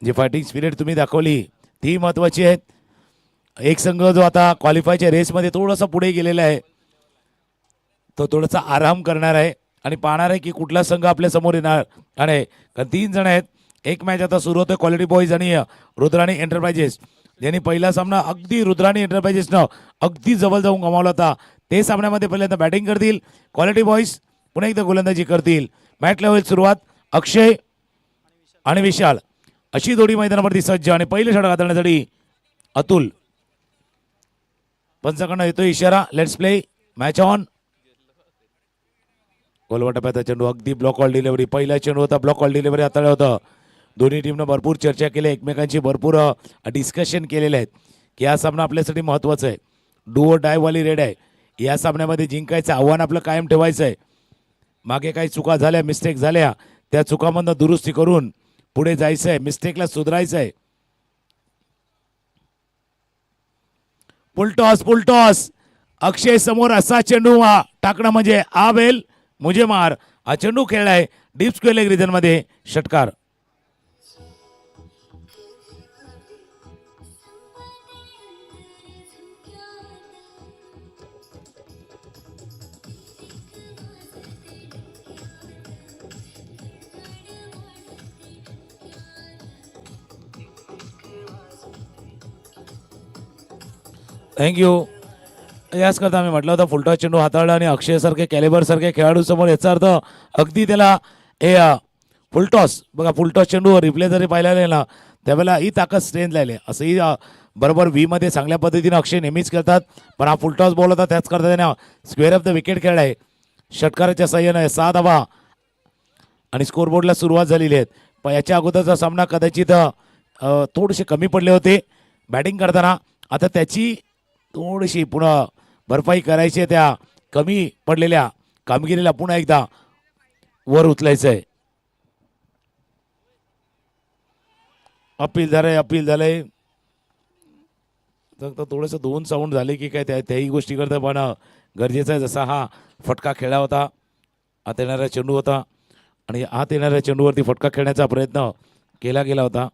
जी fighting spirit तुम्ही दाखवली ती महत्त्वाची आहे. एक संघ जो आता क्वालिफायच्या रेसमध्ये थोडासा पुढे गेलेला आहे तो थोडासा आराम करणार आहे आणि पाहणार आहे की कुठला संघ आपल्या समोर येणार. आणि कारण 3 जण आहेत. एक मॅच आता सुरू होतोय क्वालिटी बॉईज आणि रुद्राणी एंटरप्राइजेस यांनी पहिला सामना अगदी रुद्राणी एंटरप्राइजेसनं अगदी जवळ जाऊन गमावला होता. ते सामन्यामध्ये पहिल्यांदा बॅटिंग करतील क्वालिटी बॉईज, पुन्हा एकदा गोलंदाजी करतील. मॅच लेवल सुरुवात अक्षय आणि विशाल अशी जोडी मैदानावरती सज्ज आणि पहिले षटक हाताळण्यासाठी अतुल. पंचाकडनं येतो इशारा, लेट्स प्ले मॅच ऑन. गोलवा टप्प्याचा चेंडू अगदी ब्लॉक ऑल डिलिव्हरी, पहिला चेंडू होता ब्लॉक ऑल डिलिव्हरी हाताळलं होतं. दोन्ही टीमनं भरपूर चर्चा केली, एकमेकांची भरपूर डिस्कशन केलेले आहेत की हा सामना आपल्यासाठी महत्त्वाचा आहे. डू और डाय वाली रेड आहे. या सामन्यामध्ये जिंकायचं आव्हान आपलं कायम ठेवायचं आहे. मागे काही चुका झाल्या, मिस्टेक झाल्या, त्या चुकामधनं दुरुस्ती करून पुढे जायचं आहे, मिस्टेकला सुधारायचं आहे. फुलटॉस फुलटॉस अक्षय समोर असा चेंडू टाकणं म्हणजे आवेल मुझे मार. हा चेंडू खेळलाय डीप स्क्वेअर लेग रिजन मध्ये, षटकार. थँक्यू. याच करता आम्ही म्हटलं होतं फुलटॉस चेंडू हाताळला आणि अक्षयसारखे कॅलिबरसारखे खेळाडू समोर, याचा अर्थ अगदी त्याला हे फुलटॉस बघा, फुलटॉस चेंडू रिप्ले जरी पाहिला ना त्यावेळेला ही ताकद स्ट्रेंथ लागली. असंही बरोबर मध्ये चांगल्या पद्धतीने अक्षय नेहमीच खेळतात, पण हा फुलटॉस बॉल होता त्याच करता त्याने स्क्वेअर ऑफ द विकेट खेळला आहे. षटकाराच्या साह्याने 6 धावा आणि स्कोरबोर्डला सुरुवात झालेली आहे. पण याच्या अगोदरचा सामना कदाचित थोडेसे कमी पडले होते बॅटिंग करताना. आता त्याची थोडीशी पुन्हा भरपाई करायची आहे, त्या कमी पडलेल्या कामगिरीला पुन्हा एकदा वर उचलायचं आहे. अपील झालंय, अपील झालंय. तर थोडंसं 2 साऊंड झाले की काय त्याही गोष्टी करता, पण गरजेचं आहे. जसा हा फटका खेळला होता, आत येणारा चेंडू होता आणि आत येणाऱ्या चेंडूवरती फटका खेळण्याचा प्रयत्न केला गेला होता.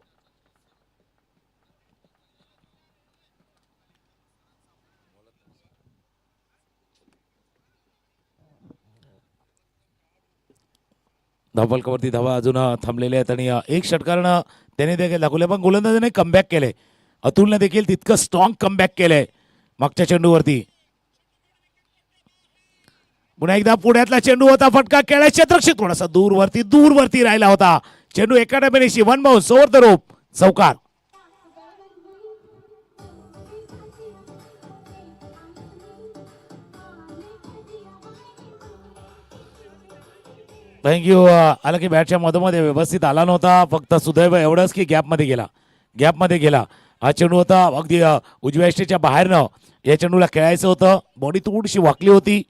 धावफलकावरती धावा अजून थांबलेल्या आहेत आणि एक षटकारानं त्याने देखील दाखवले, पण गोलंदाजाने कमबॅक केले. अतुलने देखील तितकं स्ट्रॉंग कमबॅक केलंय मागच्या चेंडूवरती. पुन्हा एकदा पुण्यातला चेंडू होता, फटका खेळाय, क्षेत्ररक्षक थोडासा दूरवरती राहिला होता. चेंडू एका डब्यानेशी, one bounce over the rope, चौकार. थँक्यू. आला की बॅटच्या मधोमध्ये व्यवस्थित आला नव्हता, फक्त सुदैव एवढंच की गॅपमध्ये गेला. हा चेंडू होता अगदी उजव्या एष्टीच्या बाहेरनं. या चेंडूला खेळायचं होतं, बॉडी थोडीशी वाकली होती,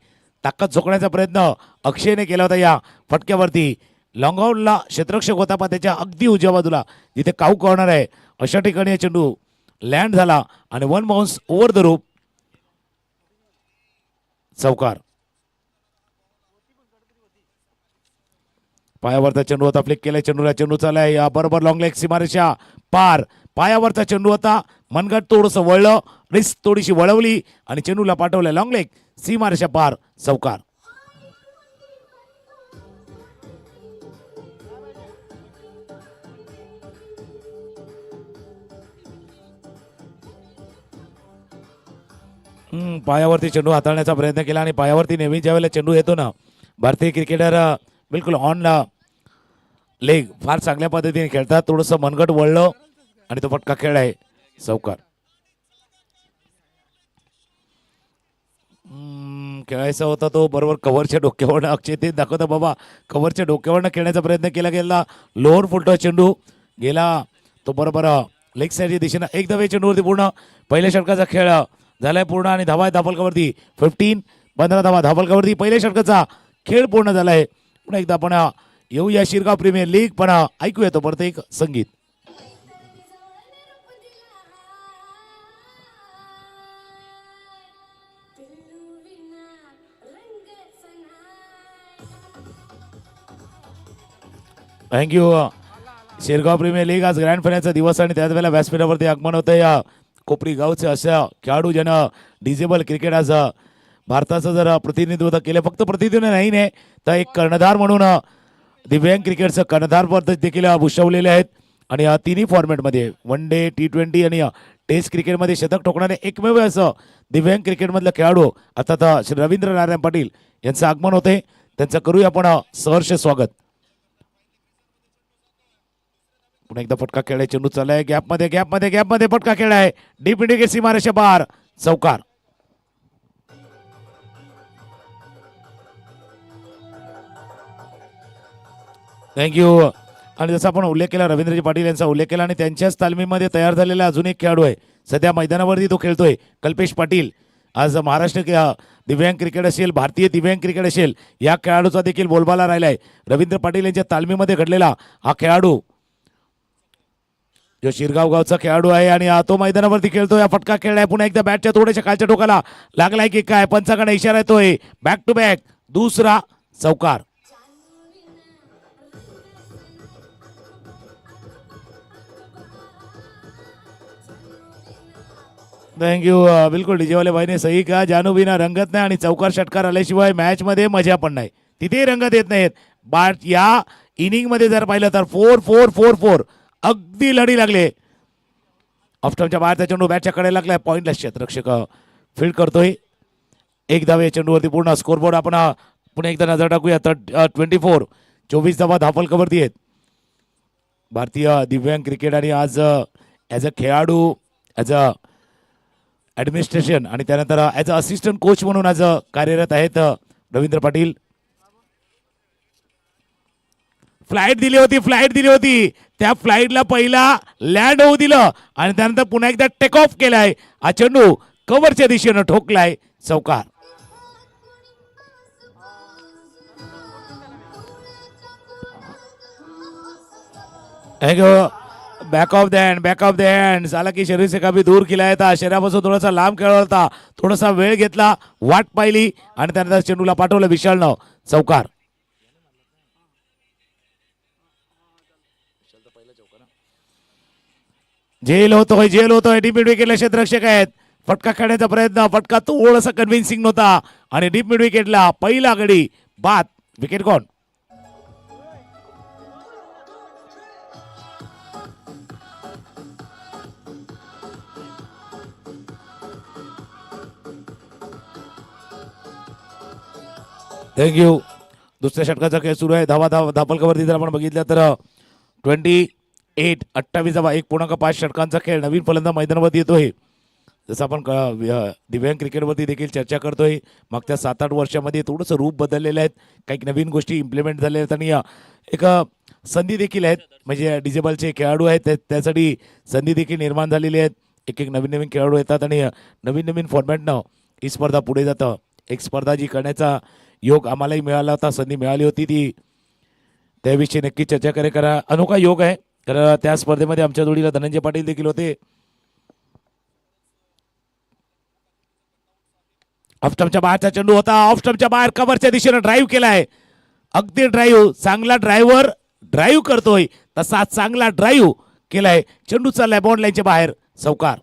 ताकद झोकण्याचा प्रयत्न अक्षयने केला होता या फटक्यावरती. लॉंगआउटला क्षेत्ररक्षक होता, पण त्याच्या अगदी उजव्या बाजूला जिथे काऊ कॉर्नर आहे अशा ठिकाणी हा चेंडू लँड झाला आणि वन बाउन्स ओव्हर द रूप, चौकार. पायावरचा चेंडू होता, फ्लिक केलाय चेंडूला, चेंडू चाललाय या बरोबर लॉंग लेग सीमारेषा पार. पायावरचा चेंडू होता, मनगट थोडंसं वळलं, रिस्क थोडीशी वळवली आणि चेंडूला पाठवलं लॉंग लेग सीमारेषा पार, चौकार. पायावरती चेंडू हाताळण्याचा प्रयत्न केला आणि पायावरती नेहमी ज्या वेळेला चेंडू येतो ना, भारतीय क्रिकेटर बिलकुल ऑन लेग फार चांगल्या पद्धतीने खेळतात. थोडंसं मनगट वळलं आणि तो फटका खेळलाय, चौकार. खेळायचा होता तो बरोबर कव्हरच्या डोक्यावरनं. अक्षय ते दाखवता बाबा, कव्हरच्या डोक्यावरनं खेळण्याचा प्रयत्न केला गेला. लोअर फुलटॉस चेंडू गेला तो बरोबर लेग साईडच्या दिशेनं. एक धावे चेंडूवरती पूर्ण. पहिल्या षटकाचा खेळ झालाय पूर्ण आणि धावा धावफलकावरती 15 धावा धावफलकावरती. पहिल्या षटकाचा खेळ पूर्ण झालाय. पुन्हा एकदा आपण येऊया शिरगाव प्रीमियर लीग, पण ऐकूया तो परत एक संगीत. थँक्यू. शिरगाव प्रीमियर लीग आज ग्रँड फायनलचा दिवस आणि त्याच वेळेला व्यासपीठावरती आगमन होतं या कोपरी गावचे अशा खेळाडू ज्यानं डिजेबल क्रिकेट आज भारताचं जर प्रतिनिधित्व केलं. फक्त प्रतिनिधित्व नाही ने तर एक कर्णधार म्हणून दिव्यांग क्रिकेटचं कर्णधार पद देखील भूषवलेले आहेत. आणि या तिन्ही फॉर्मॅटमध्ये वन डे, T20 आणि टेस्ट क्रिकेटमध्ये शतक ठोकणारे एकमेव असं दिव्यांग क्रिकेटमधलं खेळाडू अर्थात श्री रवींद्र नारायण पाटील यांचं आगमन होते. त्यांचं करूया आपण सहर्ष स्वागत. पुन्हा एकदा फटका खेळाय, चेंडू चाललाय गॅपमध्ये गॅपमध्ये गॅपमध्ये फटका खेळाय, डीप इंडिकेट सीमारेषा पार, चौकार. थँक्यू. आणि जसं आपण उल्लेख केला, रवींद्रजी पाटील यांचा उल्लेख केला आणि त्यांच्याच तालमीमध्ये तयार झालेला अजून एक खेळाडू आहे सध्या मैदानावरती तो खेळतोय, कल्पेश पाटील. आज महाराष्ट्र दिव्यांग क्रिकेट असेल, भारतीय दिव्यांग क्रिकेट असेल, या खेळाडूचा देखील बोलबाला राहिलाय. रवींद्र पाटील यांच्या तालमीमध्ये घडलेला हा खेळाडू जो शिरगाव गावचा खेळाडू आहे आणि तो मैदानावरती खेळतोय. फटका खेळलाय, पुन्हा एकदा बॅटच्या थोड्याशा खालच्या टोकाला लागलाय की काय, पंचाकडे इशारा येतोय, बॅक टू बॅक, दुसरा चौकार. थँक्यू. बिलकुल डीजेवाले भाईने सही का, जानूबीना रंगत नाही आणि चौकार षटकार आल्याशिवाय मॅचमध्ये मजा पण नाही, तिथेही रंगत येत नाहीत. बट या इनिंगमध्ये जर पाहिलं तर 4-4-4-4 अगदी लढी लागले. ऑफस्टमच्या बाहेरचा चेंडू बॅटच्या कडे लागलाय, पॉईंटला क्षेत्ररक्षक फील्ड करतोय. एक धावे चेंडूवरती पूर्ण स्कोरबोर्ड आपण पुन्हा एकदा नजर टाकूया. 24 धावा धापलकावरती आहेत भारतीय दिव्यांग क्रिकेट. आणि आज ॲज अ खेळाडू, ॲज अ ॲडमिनिस्ट्रेशन आणि त्यानंतर ॲज अ असिस्टंट कोच म्हणून आज कार्यरत आहेत रवींद्र पाटील. फ्लाईट दिली होती, त्या फ्लाईटला पहिला लँड होऊ दिलं आणि त्यानंतर पुन्हा एकदा टेक ऑफ केलाय. हा चेंडू कव्हरच्या दिशेनं ठोकलाय, चौकार. बॅक ऑफ द हँड झाला की शरीर से काफी दूर केला येता, शरीरापासून थोडासा लांब खेळला होता, थोडासा वेळ घेतला, वाट पाहिली आणि त्यानंतर चेंडूला पाठवलं विशालनं, चौकार. जेल होतोय डीप मिड विकेटला क्षेत्ररक्षक आहेत. फटका खेळण्याचा प्रयत्न, फटका थोडासा कन्व्हिन्सिंग नव्हता आणि डीप मिड विकेटला पहिला गडी बाद, विकेट गॉन. थँक्यू. दुसऱ्या षटकाचा खेळ सुरू आहे. धापलकावरती जर आपण बघितलं तर 28 धावा, 1.5 षटकांचा खेळ. नवीन फलंदाज मैदानावरती येतोय. जसं आपण दिव्यांग क्रिकेटवरती देखील चर्चा करतोय, मागच्या 7-8 वर्षामध्ये थोडंसं रूप बदललेलं आहेत, काही नवीन गोष्टी इम्प्लिमेंट झालेल्या आहेत आणि एक संधी देखील आहेत, म्हणजे डिजेबलचे खेळाडू आहेत त्यासाठी संधी देखील निर्माण झालेली आहेत. एक नवीन खेळाडू येतात आणि नवीन फॉर्मॅटनं ही स्पर्धा पुढे जातं. एक स्पर्धा जी करण्याचा योग आम्हालाही मिळाला होता, संधी मिळाली होती, ती त्याविषयी नक्की चर्चा करा. अनोखा योग आहे, कारण त्या स्पर्धेमध्ये आमच्या जोडीला धनंजय पाटील देखील होते. ऑफस्टमच्या बाहेरचा चेंडू होता, ऑफस्टमच्या बाहेर कव्हरच्या दिशेनं ड्राईव्ह केलाय, अगदी ड्राईव्ह, चांगला ड्रायव्हर ड्राईव्ह करतोय तसा चांगला ड्राईव्ह केलाय, चेंडू चाललाय बॉन्ड लाईनच्या बाहेर, चौकार.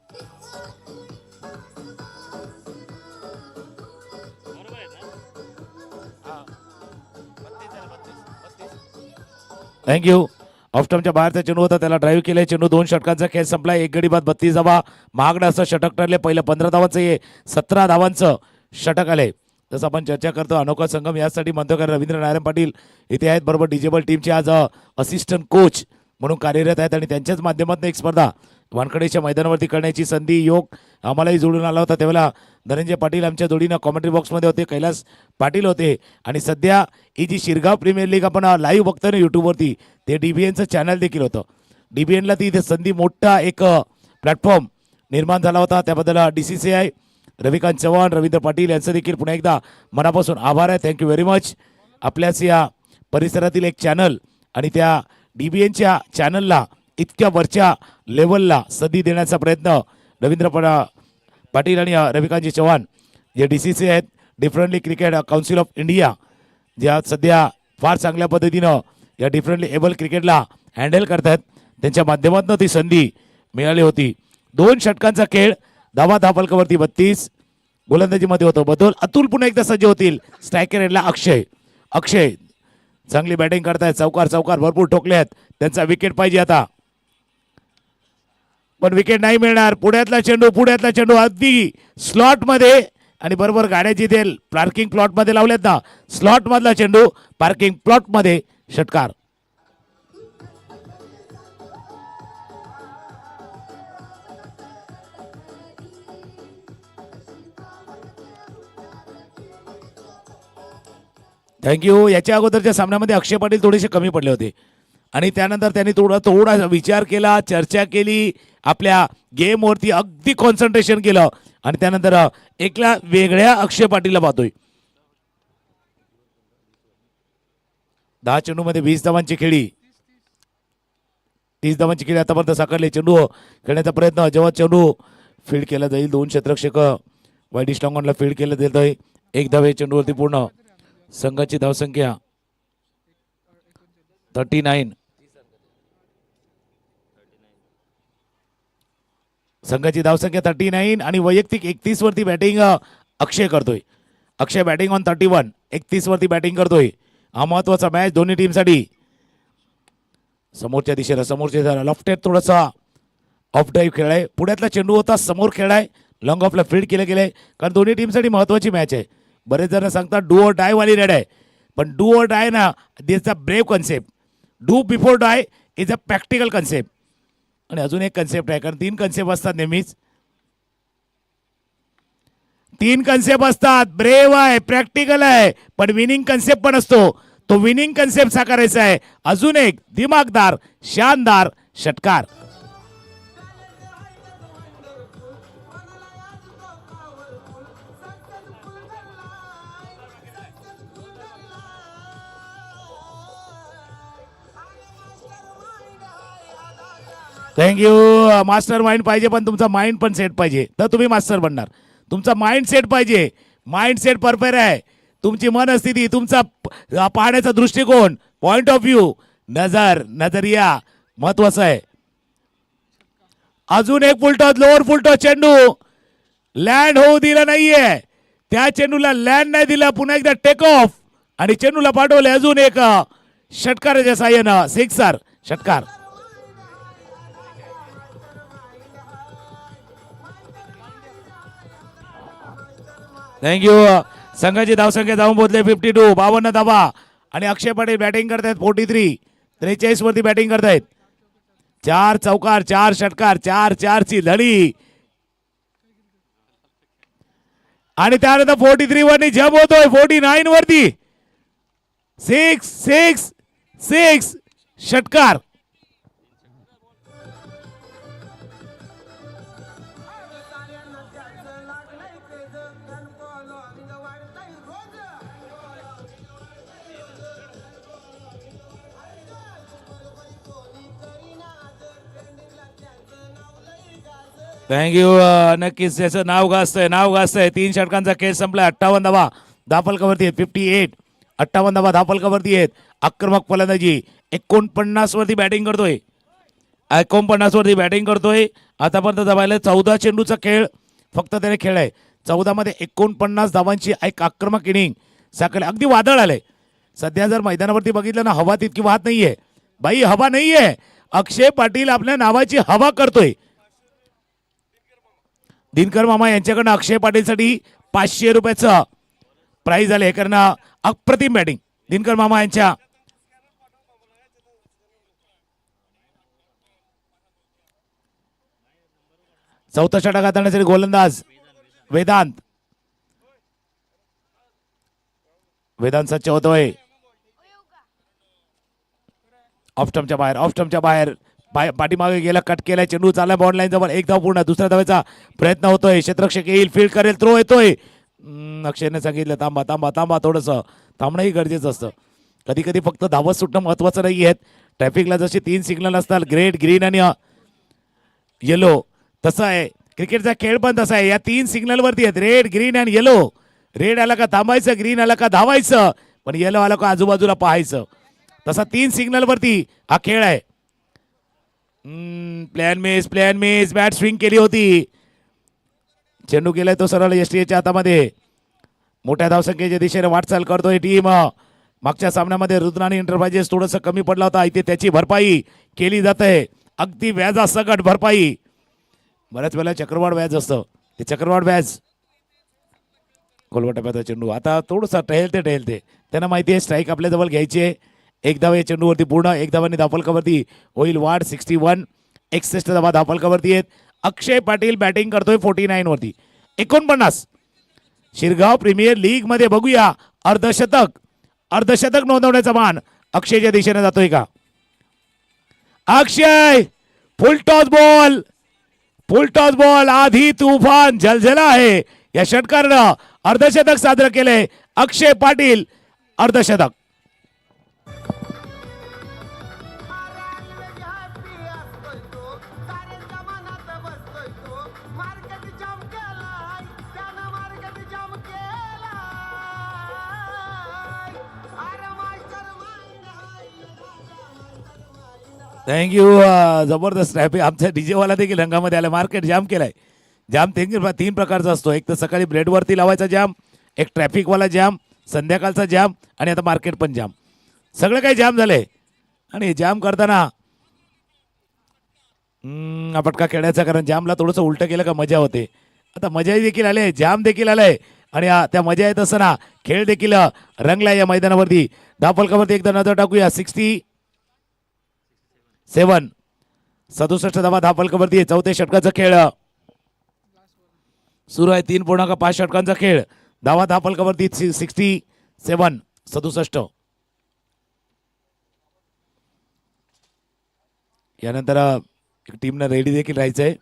थँक्यू. ऑफस्टमच्या बाहेरचा चेंडू होता, त्याला ड्राईव्ह केलाय, चेंडू 2 षटकांचा खेळ संपला, एक गडी बाद 32 धावा. महागडं असं षटक ठरले, पहिलं 15 धावांचं हे 17 धावांचं षटक आलंय. जसं आपण चर्चा करतो अनोखा संगम यासाठी म्हणतो, कारण रवींद्र नारायण पाटील इथे आहेत, बरोबर डिजेबल टीमचे आज असिस्टंट कोच म्हणून कार्यरत आहेत आणि त्यांच्याच माध्यमातून एक स्पर्धा वानखडेच्या मैदानावरती करण्याची संधी, योग आम्हालाही जोडून आला होता. त्यावेळेला धनंजय पाटील आमच्या जोडीनं कॉमेंट्री बॉक्समध्ये होते, कैलास पाटील होते आणि सध्या ही जी शिरगाव प्रीमियर लीग आपण लाईव्ह बघतोय ना यूट्यूबवरती, ते DBNचं चॅनल देखील होतं. DBNला ती इथे संधी, मोठा एक प्लॅटफॉर्म निर्माण झाला होता. त्याबद्दल DCCI रविकांत चव्हाण, रवींद्र पाटील यांचं देखील पुन्हा एकदा मनापासून आभार आहे. Thank you very much. आपल्याच या परिसरातील एक चॅनल आणि त्या DBNच्या चॅनलला इतक्या वरच्या लेवलला संधी देण्याचा प्रयत्न रवींद्र पाटील आणि रविकांतजी चव्हाण जे DCCI आहेत, differently cricket council of India, ज्या सध्या फार चांगल्या पद्धतीनं या डिफरंटली एबल क्रिकेटला हँडल करतात त्यांच्या माध्यमातून ती संधी मिळाली होती. 2 षटकांचा खेळ. धावा धापलकावरती 32. गोलंदाजीमध्ये होतो बदल. अतुल पुन्हा एकदा सज्ज होतील. स्ट्रायकर एंडला अक्षय चांगली बॅटिंग करतायत. चौकार भरपूर ठोकले आहेत. त्यांचा विकेट पाहिजे आता, पण विकेट नाही मिळणार. पुढ्यातला चेंडू अगदी स्लॉट मध्ये आणि बरोबर गाड्याची ते पार्किंग प्लॉट मध्ये लावलेत ना, स्लॉट मधला चेंडू पार्किंग प्लॉट मध्ये षटकार. थँक्यू. याच्या अगोदरच्या सामन्यामध्ये अक्षय पाटील थोडेसे कमी पडले होते आणि त्यानंतर त्यांनी थोडा विचार केला, चर्चा केली, आपल्या गेमवरती अगदी कॉन्सन्ट्रेशन केलं आणि त्यानंतर एकला वेगळ्या अक्षय पाटीलला पाहतोय. 10 चेंडूमध्ये 20 धावांची खेळी, 30 धावांची खेळी आतापर्यंत साकारले. चेंडू खेळण्याचा प्रयत्न, जेव्हा चेंडू फील्ड केला जाईल 2 क्षेत्ररक्षक वाईड स्टॉंगॉनला फील्ड केलं जातंय. 1 धावे चेंडूवरती पूर्ण. संघाची धावसंख्या 39. संघाची धावसंख्या 39 आणि वैयक्तिक 31 वरती बॅटिंग अक्षय करतोय. अक्षय बॅटिंग ऑन 31, 31 वरती बॅटिंग करतोय. हा महत्वाचा मॅच दोन्ही टीमसाठी. समोरच्या दिशेला लेफ्ट थोडासा ऑफ ड्राईव्ह खेळाय. पुढ्यातला चेंडू होता समोर खेळाय. लॉंग ऑफला फील्ड केलं गेलंय, कारण दोन्ही टीमसाठी महत्वाची मॅच आहे. बरेच जण सांगतात डू ऑर डाय वाली रेड आहे, पण डू ऑर डाय ना this a brave concept. Do before die is a practical concept. आणि अजून एक कन्सेप्ट आहे, कारण 3 कन्सेप्ट असतात नेहमीच. 3 कन्सेप्ट असतात. ब्रेव आहे, प्रॅक्टिकल आहे, पण विनिंग कन्सेप्ट पण असतो. तो विनिंग कन्सेप्ट साकारायचा आहे. अजून एक दिमागदार शानदार षटकार. थँक्यू. मास्टर माइंड पाहिजे, पण तुमचा माइंड पण सेट पाहिजे, तर तुम्ही मास्टर बनणार. तुमचा माइंड सेट पाहिजे. माइंड सेट परफेक्ट आहे. तुमची मनस्थिती, तुमचा पाहण्याचा दृष्टिकोन, पॉइंट ऑफ व्ह्यू, नजरिया महत्वाचा आहे. अजून एक फुलटॉस, लोअर फुलटॉस चेंडू लँड होऊ दिला नाहीये. त्या चेंडूला लँड नाही दिला. पुन्हा एकदा टेक ऑफ आणि चेंडूला पाठवले. अजून एक षटकाराच्या साह्यानं सिक्सर षटकार. थँक्यू. संघाची धावसंख्या जाऊन पोहोचले 52, 52 धावा. आणि अक्षय पाटील बॅटिंग करतायत 43, 43 वरती बॅटिंग करतायत. 4 चौकार, 4 षटकार, 4 ची लढी. आणि त्यानंतर 43 वरती जंप होतोय. 49 वरती 6 षटकार. थँक्यू. नक्कीच त्याचं नाव गाजतंय. 3 षटकांचा खेळ संपला. 58 धावा धापलकावरती आहेत. 58, 58 धावा धापलकावरती आहेत. आक्रमक फलंदाजी. 49 वरती बॅटिंग करतोय. 49 वरती बॅटिंग करतोय. आतापर्यंत धावायला 14 चेंडूचा खेळ फक्त त्याने खेळलाय. 14 मध्ये 49 धावांची एक आक्रमक इनिंग साकारली. अगदी वादळ आलंय सध्या. जर मैदानावरती बघितलं ना, हवा तितकी वाहत नाहीये बाई, हवा नाहीये. अक्षय पाटील आपल्या नावाची हवा करतोय. दिनकर मामा यांच्याकडनं अक्षय पाटीलसाठी 500 रुपयाचं प्राइज आले, कारण अप्रतिम बॅटिंग दिनकर मामा यांच्या. चौथा षटक हाताळण्यासाठी गोलंदाज वेदांत सच्च होतोय. ऑफ स्टंपच्या बाहेर पाठीमागे गेला, कट केला. चेंडू चालला बॉन्ड लाईन जवळ. 1 धाव पूर्ण. दुसऱ्या धावेचा प्रयत्न होतोय. क्षेत्ररक्षक येईल, फील्ड करेल, थ्रो येतोय. अक्षयने सांगितलं थांबा. थोडंसं थांबणंही गरजेचं असतं. कधी कधी फक्त धावत सुटणं महत्वाचं नाही आहेत. ट्रॅफिकला जसे 3 सिग्नल असतात, रेड, ग्रीन आणि येलो, तसं आहे क्रिकेटचा खेळ पण तसा आहे. या 3 सिग्नल वरती आहेत, रेड, ग्रीन आणि येलो. रेड आला का थांबायचं, ग्रीन आला का धावायचं, पण येलो आला का आजूबाजूला पाहायचं. तसा 3 सिग्नल वरती हा खेळ आहे. प्लॅन मिस बॅट स्विंग केली होती. चेंडू गेलाय तो सरळ एसटीएच्या हातामध्ये. मोठ्या धावसंख्येच्या दिशेने वाटचाल करतोय टीम. मागच्या सामन्यामध्ये रुद्राणी एंटरप्राइजेस थोडंसं कमी पडला होता. इथे त्याची भरपाई केली जाते. अगदी व्याजासकट भरपाई. बऱ्याच वेळेला चक्रवाढ व्याज असतं ते चक्रवाढ व्याज. कोलवटाप्याचा चेंडू आता थोडंसं टहेलते त्यांना माहिती आहे स्ट्राईक आपल्या जवळ घ्यायची आहे. एक धाव या चेंडूवरती पूर्ण. एक धावांनी धावफलकावरती होईल वाढ 61. 61 धावा धावफलकावरती आहेत. अक्षय पाटील बॅटिंग करतोय 49 वरती. 49 शिरगाव प्रीमियर लीग मध्ये बघूया अर्धशतक नोंदवण्याचा मान अक्षयच्या दिशेने जातोय का. अक्षय फुल टॉस बॉल आधी तुफान झलझला आहे. या षटकारानं अर्धशतक साजरं केलंय. अक्षय पाटील अर्धशतक. थँक्यू. जबरदस्त ट्रॅफिक. आमच्या डीजेवाला देखील रंगामध्ये आला. मार्केट जाम केलाय. जाम 3 प्रकारचा असतो. एक तर सकाळी ब्रेडवरती लावायचा जाम, एक ट्रॅफिकवाला जाम, संध्याकाळचा जाम आणि आता मार्केट पण जाम. सगळं काही जाम झालंय. आणि जाम करताना पटका खेळायचा कारण जामला थोडंसं उलटं केलं का मजा होते. आता मजा देखील आले जाम देखील आलंय आणि त्या मजा येत असताना खेळ देखील रंगलाय या मैदानावरती. धावफलकावरती एकदा नजर टाकूया. 67 67 धावा धावफलकावरती आहे. चौथ्या षटकाचा खेळ सुरू आहे. 3.5 षटकांचा खेळ. धावा धावफलकावरती 67 67. यानंतर टीमनं रेडी देखील राहायचंय.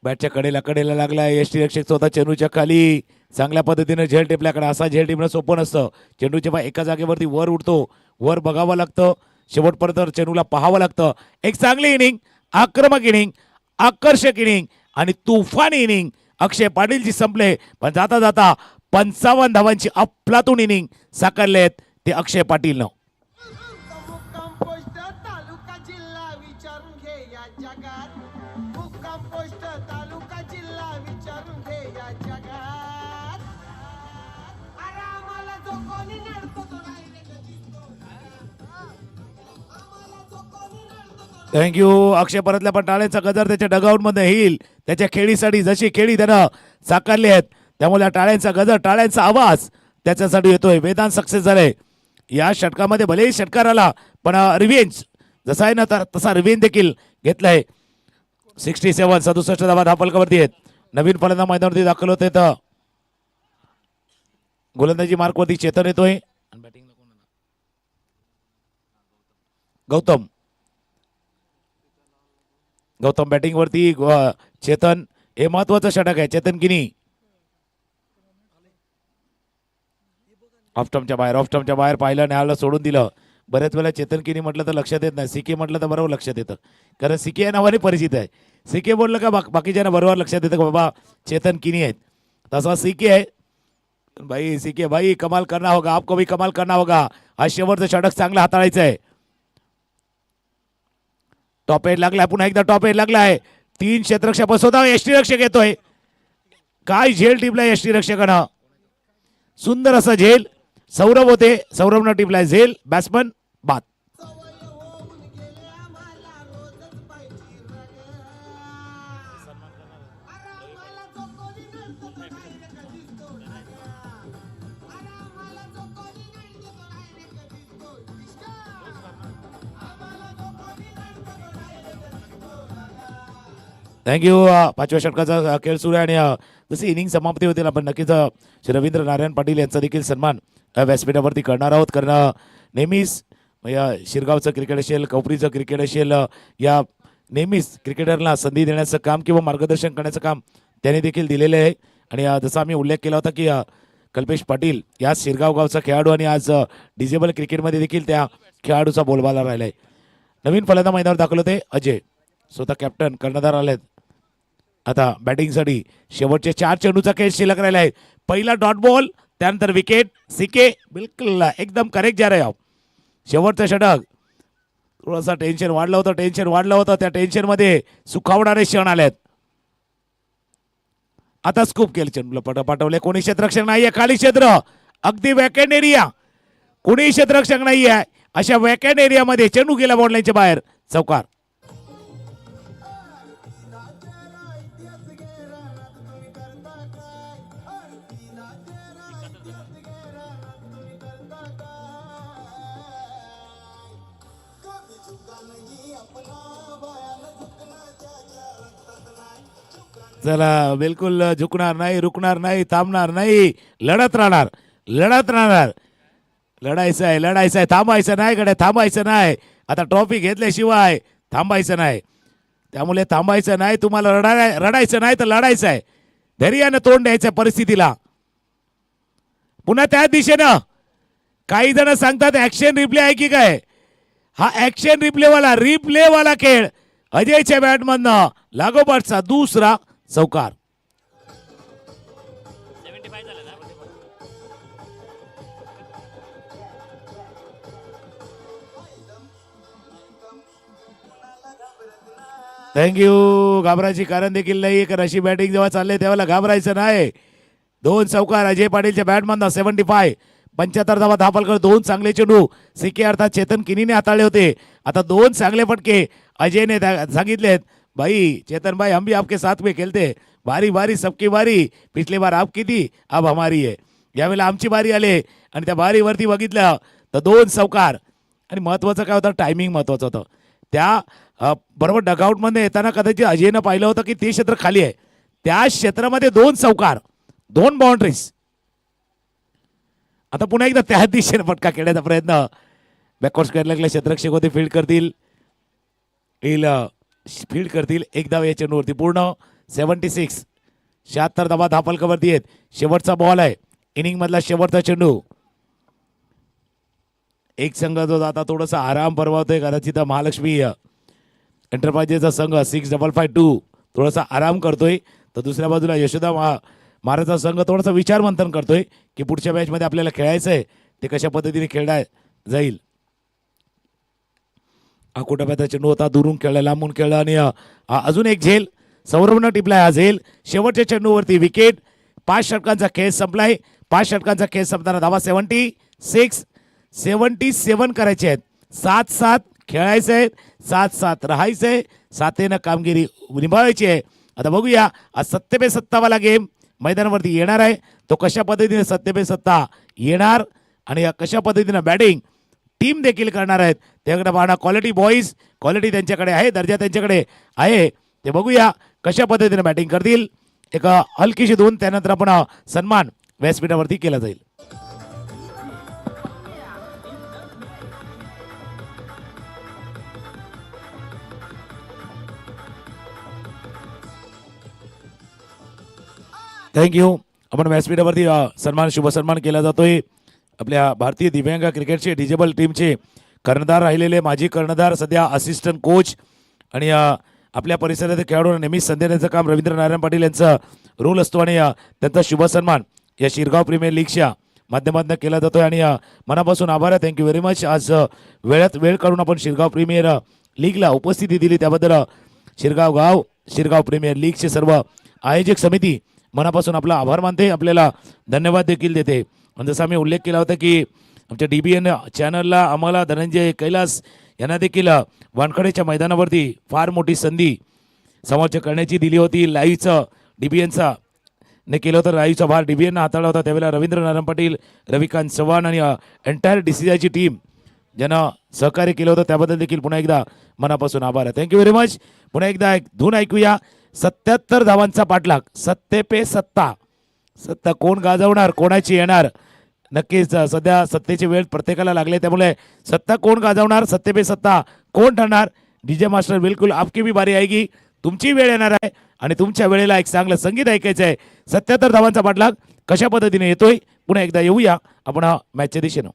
बॅटच्या कडेला लागला. यष्टी रक्षक स्वतः चेंडूच्या खाली चांगल्या पद्धतीने झेल टेपल्याकडे. असा झेल टेपणं सोपं नसतं. चेंडूच्या बा एका जागेवरती वर उडतो. वर बघावं लागतं. शेवटपर्यंत चेंडूला पाहावं लागतं. एक चांगली इनिंग, आक्रमक इनिंग, आकर्षक इनिंग आणि तुफानी इनिंग अक्षय पाटीलची संपले. पण जाता जाता 55 धावांची अफलातून इनिंग साकारलेत ते अक्षय पाटीलनं. थँक्यू. अक्षय परतल्या पण टाळ्यांचा गजर त्याच्या डगआउट मध्ये येईल. त्याच्या खेळीसाठी जशी खेळी त्यानं साकारली आहेत त्यामुळे टाळ्यांचा गजर टाळ्यांचा आवाज त्याच्यासाठी येतोय. वेदांत सक्सेस झाले या षटकामध्ये. भलेही षटकार आला पण रिव्हेंज जसा आहे ना तसा रिव्हेंज देखील घेतलाय. 67 67 धावा धावफलकावरती आहेत. नवीन फलंदाज मैदानावरती दाखल होते तर गोलंदाजी मार्कवरती चेतन येतोय. गौतम बॅटिंग वरती. चेतन हे महत्वाचं षटक आहे. चेतन किनी ऑफस्टम्पच्या बाहेर पाहिलं न्यायाला सोडून दिलं. बऱ्याच वेळा चेतन किनी म्हटलं तर लक्षात येत नाही. सीके म्हटलं तर बरोबर लक्षात येतं कारण सीके या नावाने परिचित आहे. सीके बोललं का बाकीच्या बरोबर लक्षात येतं का बाबा चेतन किनी आहेत. तसा सीके आहे. भाई सीके भाई कमाल करना होगा. आपको भी कमाल करना होगा. हा शेवटचं षटक चांगलं हाताळायचं आहे. टॉप एड लागलाय. पुन्हा एकदा टॉप एड लागलाय. 3 क्षेत्ररक्षक स्वतः एसटी रक्षक येतोय. काय झेल टिपलाय एसटी रक्षकानं. सुंदर असा झेल. सौरभ होते. सौरभनं टिपलाय झेल. बॅट्समन बाद. थँक्यू. 5व्या षटकाचा खेळ सुरू आहे आणि जशी इनिंग समाप्ती होतील आपण नक्कीच श्री रवींद्र नारायण पाटील यांचा देखील सन्मान व्यासपीठावरती करणार आहोत. कारण नेहमीच या शिरगावचं क्रिकेट असेल, कौपरीचं क्रिकेट असेल, या नेहमीच क्रिकेटरला संधी देण्याचं काम किंवा मार्गदर्शन करण्याचं काम त्यांनी देखील दिलेलं आहे. आणि जसा आम्ही उल्लेख केला होता की कल्पेश पाटील या शिरगाव गावचा खेळाडू आणि आज डिजेबल क्रिकेटमध्ये देखील त्या खेळाडूचा बोलबाला राहिला आहे. नवीन फलंदाज मैदानावर दाखल होते अजय. स्वतः कॅप्टन कर्णधार आलेत आता बॅटिंगसाठी. शेवटचे 4 चेंडूचा खेळ शिल्लक राहिला आहे. पहिला डॉट बॉल त्यानंतर विकेट. सीके बिलकुल एकदम करेक्ट जा रहे हो. शेवटचं षटक. थोडंसं टेन्शन वाढलं होतं त्या टेन्शनमध्ये सुखावणारे क्षण आलेत. आता स्कूप केलं, चेंडूला पाठवले. कोणी क्षेत्ररक्षक नाहीये, खाली क्षेत्र, अगदी वॅकेंट एरिया, कोणी क्षेत्ररक्षक नाहीये. अशा वॅकेंट एरियामध्ये चेंडू गेला बॉर्डलाईनच्या बाहेर, चौकार. चला, बिलकुल झुकणार नाही, रुकणार नाही, थांबणार नाही, लढत राहणार. लढायचं आहे, थांबायचं नाही कडे, थांबायचं नाही. आता ट्रॉफी घेतल्याशिवाय थांबायचं नाही. त्यामुळे थांबायचं नाही, तुम्हाला रडायचं नाही तर लढायचं आहे. धैर्यानं तोंड द्यायचं परिस्थितीला. पुन्हा त्याच दिशेनं काही जण सांगतात ऍक्शन रिप्ले आहे की काय. हा ऍक्शन रिप्लेवाला खेळ. अजयच्या बॅटमधनं लागोपाठचा दुसरा चौकार. थँक्यू. घाबरायची कारण देखील नाही. कारण अशी बॅटिंग जेव्हा चालले तेव्हा घाबरायचं नाही. 2 चौकार अजय पाटीलच्या बॅटमधनं. 75 75 धावा धापल कर. 2 चांगले चेंडू सिके अर्थात चेतन किनीने हाताळले होते. आता 2 चांगले फटके अजयने सांगितलेत. भाई चेतन भाई, हम भी आपके साथ में खेलते, बारी बारी सबकी बारी, पिछली बार आपकी थी, अब हमारी है. यावेळेला आमची बारी आले आणि त्या बारीवरती बघितलं तर 2 चौकार. आणि महत्वाचं काय होतं, टायमिंग महत्वाचं होतं. त्या बरोबर डगआउटमध्ये येताना कदाचित अजयनं पाहिलं होतं की ते क्षेत्र खाली आहे. त्या क्षेत्रामध्ये 2 चौकार, 2 बाउंड्रीज. आता पुन्हा एकदा त्या दिशेने फटका खेळण्याचा प्रयत्न. बॅकवर्ड स्क्वेअर लेगला क्षेत्ररक्षक होते, फील्ड करतील. एक धाव या चेंडूवरती पूर्ण. 76 76 धावा धापलकावरती आहेत. शेवटचा बॉल आहे इनिंग मधला, शेवटचा चेंडू. एक संघ जो आता थोडासा आराम परवावतोय, कदाचित महालक्ष्मी एंटरप्राइजेसचा संघ 6552 थोडासा आराम करतोय. तर दुसऱ्या बाजूला यशोदा महाराजचा संघ थोडासा विचार मंथन करतोय की पुढच्या मॅचमध्ये आपल्याला खेळायचं आहे, ते कशा पद्धतीने खेळला जाईल. अकोटाप्याचा चेंडू होता, दुरून खेळला, लांबून खेळला आणि अजून एक झेल. सौरभनं टिपलाय हा झेल. शेवटच्या चेंडूवरती विकेट. 5 षटकांचा खेळ संपलाय. 5 षटकांचा खेळ संपताना धावा 77 करायचे आहेत. 7-7 खेळायचे आहेत, 7-7 राहायचंय, 7 कामगिरी निभावायची आहे. आता बघूया आज 7-7 वाला गेम मैदानावरती येणार आहे. तो कशा पद्धतीने 7-7 येणार आणि कशा पद्धतीने बॅटिंग टीम देखील करणार आहेत त्याकडे पाहणं. क्वालिटी बॉईज, क्वालिटी त्यांच्याकडे आहे, दर्जा त्यांच्याकडे आहे. ते बघूया कशा पद्धतीने बॅटिंग करतील. एक हलकीशी 2 त्यानंतर आपण सन्मान व्यासपीठावरती केला जाईल. थँक्यू. आपण व्यासपीठावरती सन्मान, शुभ सन्मान केला जातोय. आपल्या भारतीय दिव्यांग क्रिकेटचे डिजेबल टीमचे कर्णधार राहिलेले माजी कर्णधार, सध्या असिस्टंट कोच आणि आपल्या परिसरातील खेळाडूंना नेहमीच संधी देण्याचं काम रवींद्र नारायण पाटील यांचा रोल असतो. आणि त्यांचा शुभ सन्मान या शिरगाव प्रीमियर लीगच्या माध्यमातून केला जातोय. आणि मनापासून आभार आहे. Thank you very much. आज वेळात वेळ काढून आपण शिरगाव प्रीमियर लीगला उपस्थिती दिली त्याबद्दल शिरगाव प्रीमियर लीगचे सर्व आयोजक समिती मनापासून आपला आभार मानते, आपल्याला धन्यवाद देखील देते. आणि जसं आम्ही उल्लेख केला होता की आमच्या DBN चॅनलला आम्हाला धनंजय कैलास यांना देखील वानखडेच्या मैदानावरती फार मोठी संधी समावेश करण्याची दिली होती. लाईव्हचं DBNचा ने केलं होतं, लाईव्हचा भार DBN हाताळला होता. त्यावेळेला रवींद्र नारायण पाटील, रविकांत चव्हाण आणि एंटायर DCCIची टीम ज्यांना सहकार्य केलं होतं त्याबद्दल देखील पुन्हा एकदा मनापासून आभार आहे. Thank you very much. पुन्हा एकदा एक धून ऐकूया. 77 धावांचा पाठलाग, 7 कोण गाजवणार, कोणाची येणार. नक्कीच सध्या सत्तेची वेळ प्रत्येकाला लागले, त्यामुळे सत्ता कोण गाजवणार, 7 कोण ठरणार. DJ मास्टर बिलकुल आपकी भी बारी आएगी. तुमची वेळ येणार आहे आणि तुमच्या वेळेला एक चांगलं संगीत ऐकायचं आहे. 77 धावांचा पाठलाग कशा पद्धतीने येतोय पुन्हा एकदा येऊया आपण मॅचच्या दिशेनं.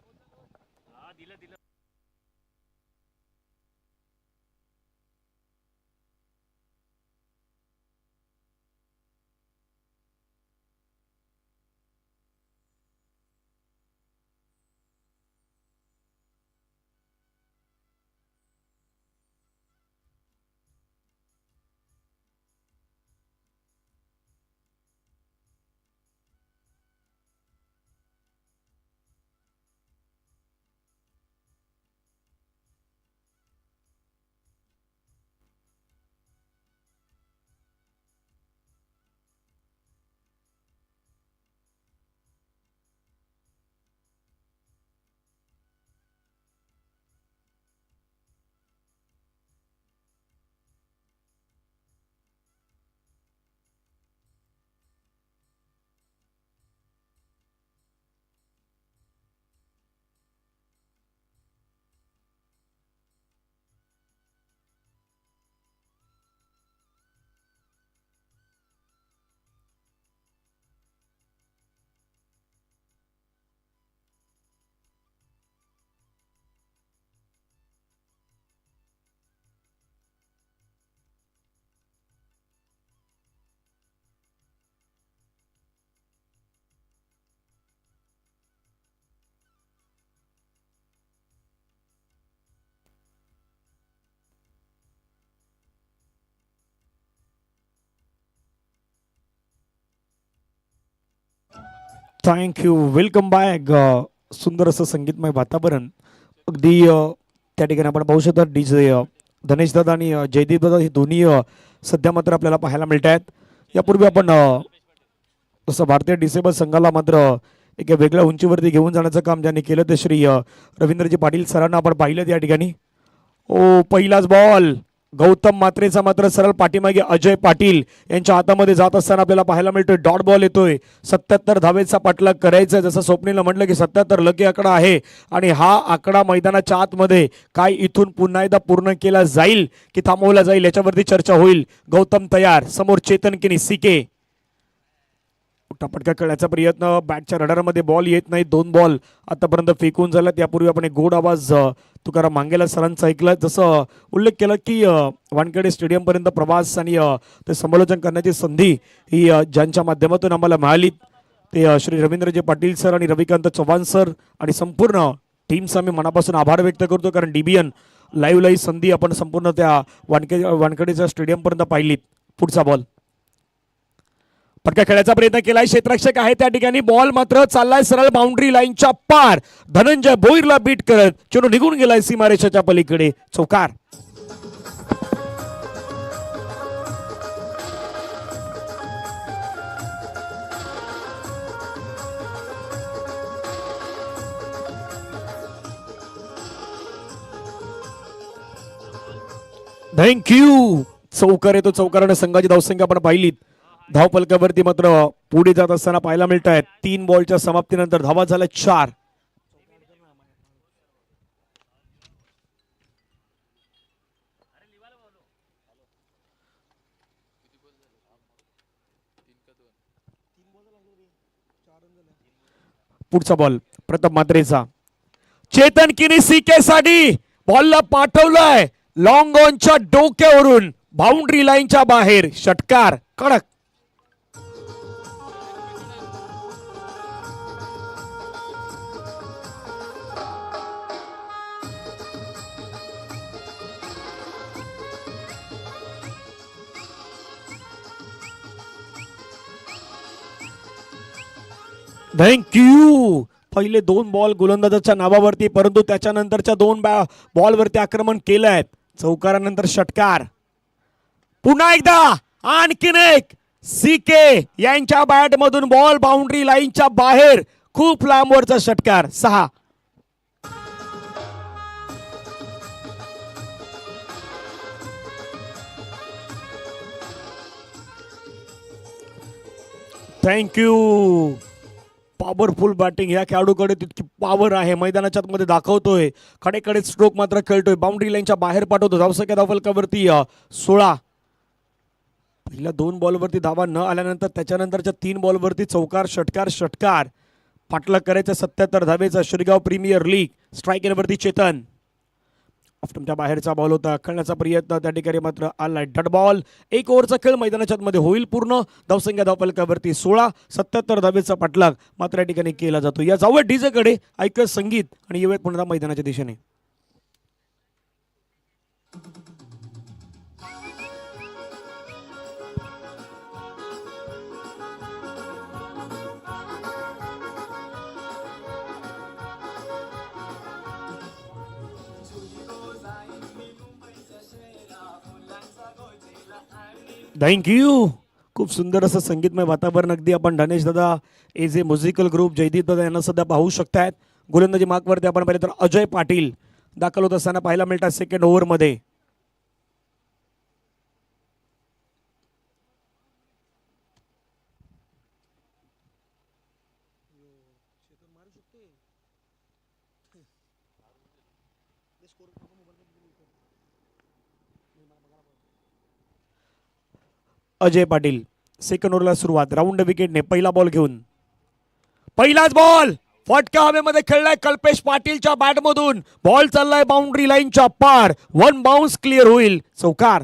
थँक्यू. Welcome back. सुंदर असं संगीतमय वातावरण अगदी त्या ठिकाणी आपण पाहू शकतो. डीजे धनेश दादा आणि जयदीप दादा हे दोन्ही सध्या मात्र आपल्याला पाहायला मिळत आहेत. यापूर्वी आपण तसं भारतीय डिसेबल संघाला मात्र एका वेगळ्या उंचीवरती घेऊन जाण्याचं काम ज्यांनी केलं ते श्री रवींद्रजी पाटील सरांना आपण पाहिलं या ठिकाणी. ओ पहिलाच बॉल गौतम मात्रेचा मात्र सरळ पाठीमागे अजय पाटील यांच्या हातामध्ये जात असताना आपल्याला पाहायला मिळतोय. डॉट बॉल येतोय. 77 धावेचा पाठलाग करायचा. जसं स्वप्नीलनं म्हटलं की 77 लकी आकडा आहे आणि हा आकडा मैदानाच्या आतमध्ये काय इथून पुन्हा एकदा पूर्ण केला जाईल की थांबवला जाईल याच्यावरती चर्चा होईल. गौतम तयार. समोर चेतन किनी सीके पटका खेळण्याचा प्रयत्न. बॅटच्या रडारमध्ये बॉल येत नाही. 2 बॉल आतापर्यंत फेकून झाला. त्यापूर्वी आपण एक गोड आवाज तुकाराम मांगेला सरांचा ऐकला. जसं उल्लेख केला की वानखेडे स्टेडियमपर्यंत प्रवास आणि ते समालोचन करण्याची संधी ही ज्यांच्या माध्यमातून आम्हाला मिळाली ते श्री रवींद्रजी पाटील सर आणि रविकांत चव्हाण सर आणि संपूर्ण टीमचा मी मनापासून आभार व्यक्त करतो. कारण डीबीएन लाईव्ह ही संधी आपण संपूर्ण त्या वानखेडेच्या स्टेडियमपर्यंत पाहिलीत. पुढचा बॉल पटका खेळायचा प्रयत्न केलाय. क्षेत्ररक्षक आहे त्या ठिकाणी. बॉल मात्र चाललाय सरळ बाउंड्री लाईनच्या पार. धनंजय भोईरला बीट करत चेंडू निघून गेलाय सीमारेषेच्या पलीकडे. चौकार. थँक्यू. चौकार येतो. चौकाराने संघाची धावसंख्या आपण पाहिलीत. धावपलकावरती मात्र पुढे जात असताना पाहायला मिळत आहेत. 3 बॉलच्या समाप्तीनंतर धावा झाल्या 4. पुढचा बॉल प्रताप मात्रेचा. चेतन किनी सीके साठी बॉलला पाठवलाय लॉंग ऑनच्या डोक्यावरून बाउंड्री लाईनच्या बाहेर. षटकार. कडक. थँक्यू. पहिले 2 बॉल गोलंदाजाच्या नावावरती परंतु त्याच्यानंतरच्या 2 बॉलवरती आक्रमण केलं आहे. चौकारानंतर षटकार. पुन्हा एकदा आणखीन एक. सीके यांच्या बॅट मधून बॉल बाउंड्री लाईनच्या बाहेर. खूप लांबवरचा षटकार. 6. थँक्यू. Powerful batting. या खेळाडूकडे तितकी पॉवर आहे. मैदानाच्या आतमध्ये दाखवतोय. कडेकडे स्ट्रोक मात्र खेळतोय. बाउंड्री लाईनच्या बाहेर पाठवतो. धावसंख्या धावफलकावरती 16. पहिल्या 2 बॉलवरती धावा न आल्यानंतर त्याच्यानंतरच्या 3 बॉलवरती चौकार षटकार षटकार. पाठलाग करायचा 77 धावेचा. Shirgaon premier league. स्ट्राईक एनवरती चेतन. ऑफ्टमच्या बाहेरचा बॉल होता. खेळण्याचा प्रयत्न त्या ठिकाणी मात्र आलाय. डट बॉल. 1 ओव्हरचा खेळ मैदानाच्या मध्ये होईल पूर्ण. धावसंख्या धावफलकावरती 16. 77 धावेचा पाठलाग मात्र या ठिकाणी केला जातो. या जाऊया डीजे कडे. ऐकत संगीत आणि येऊयात पुन्हा मैदानाच्या दिशेने. थँक्यू. खूप सुंदर असं संगीतमय वातावरण. अगदी आपण धनेश दादा as a musical group Jaydeep दादा यांना सध्या पाहू शकतायत. गोलंदाजी मार्कवरती आपण पाहिलं तर अजय पाटील दाखल होत असताना पाहायला मिळतात सेकंड ओव्हरमध्ये. अजय पाटील सेकंड ओव्हरला सुरुवात. राऊंड विकेटने पहिला बॉल घेऊन. पहिलाच बॉल फटका हवेमध्ये खेळलाय कल्पेश पाटीलच्या बॅटमधून. बॉल चाललाय बाउंड्री लाईनच्या पार. 1 बाउन्स क्लिअर होईल. चौकार.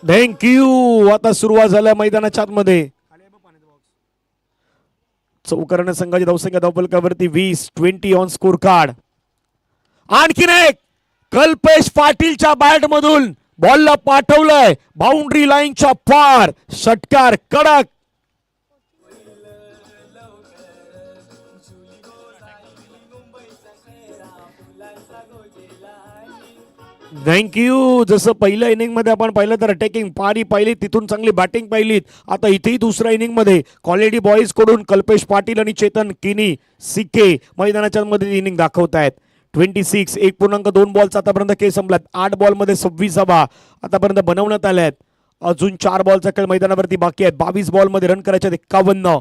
थँक्यू. आता सुरुवात झाल्या मैदानाच्या आतमध्ये. चौकाराने संघाची धावसंख्या धावफलकावरती 20 ऑन स्कोर कार्ड. आणखीन एक कल्पेश पाटीलच्या बॅट मधून बॉलला पाठवलंय बाउंड्री लाईनच्या पार. षटकार कडक. थँक्यू. जसं पहिल्या इनिंग मध्ये आपण पाहिलं तर अटॅकिंग पारी पाहिली, तिथून चांगली बॅटिंग पाहिलीत. आता इथेही दुसऱ्या इनिंग मध्ये क्वालिटी बॉईज कडून कल्पेश पाटील आणि चेतन किनी सिके मैदानाच्या मध्ये इनिंग दाखवतायत. 26 1.2 बॉलचा आतापर्यंत खेळ संपलात. 8 बॉलमध्ये 26 धावा आतापर्यंत बनवण्यात आल्यात. अजून 4 बॉलचा खेळ मैदानावरती बाकी आहेत. 22 बॉलमध्ये रन करायचे 51.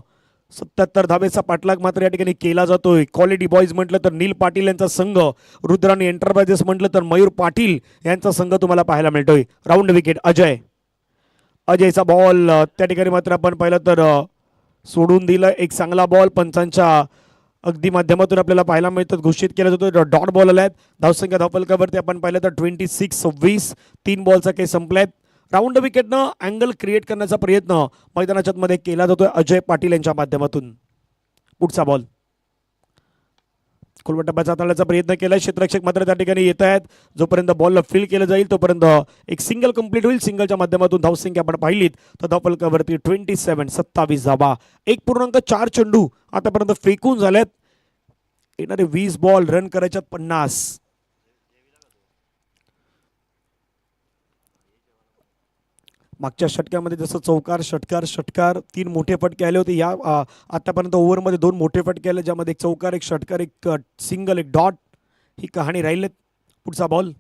77 धावेचा पाठलाग मात्र या ठिकाणी केला जातोय. क्वालिटी बॉईज म्हटलं तर नील पाटील यांचा संघ, रुद्राणी एंटरप्राइजेस म्हटलं तर मयूर पाटील यांचा संघ तुम्हाला पाहायला मिळतोय. राऊंड विकेट अजयचा बॉल त्या ठिकाणी मात्र आपण पाहिलं तर सोडून दिलं. एक चांगला बॉल पंचांच्या अगदी माध्यमातून आपल्याला पाहायला मिळतात. घोषित केला जातो डॉट बॉल आलाय. धावसंख्या धावफलकावरती आपण पाहिलं तर 26-26 3 बॉलचा काही संपलाय. राऊंड विकेटनं अँगल क्रिएट करण्याचा प्रयत्न मैदानाच्या मध्ये केला जातोय अजय पाटील यांच्या माध्यमातून. पुढचा बॉल खोलवटप्प्याचा हाताळण्याचा प्रयत्न केला. क्षेत्ररक्षक मात्र त्या ठिकाणी येत आहेत. जोपर्यंत बॉलला फील केलं जाईल तोपर्यंत एक सिंगल कंप्लीट होईल. सिंगलच्या माध्यमातून धावसंख्या आपण पाहिलीत तर धावफलकावरती 27 धावा. 1.4 चेंडू आतापर्यंत फेकून झाल्यात. येणारे 20 बॉल रन करायच्यात 50. मागच्या षटकामध्ये जसं चौकार षटकार 3 मोठे फटके आले होते. या आतापर्यंत ओव्हरमध्ये 2 मोठे फटके आले, ज्यामध्ये एक चौकार, एक षटकार, एक सिंगल, एक डॉट ही कहाणी राहिलेत. पुढचा बॉल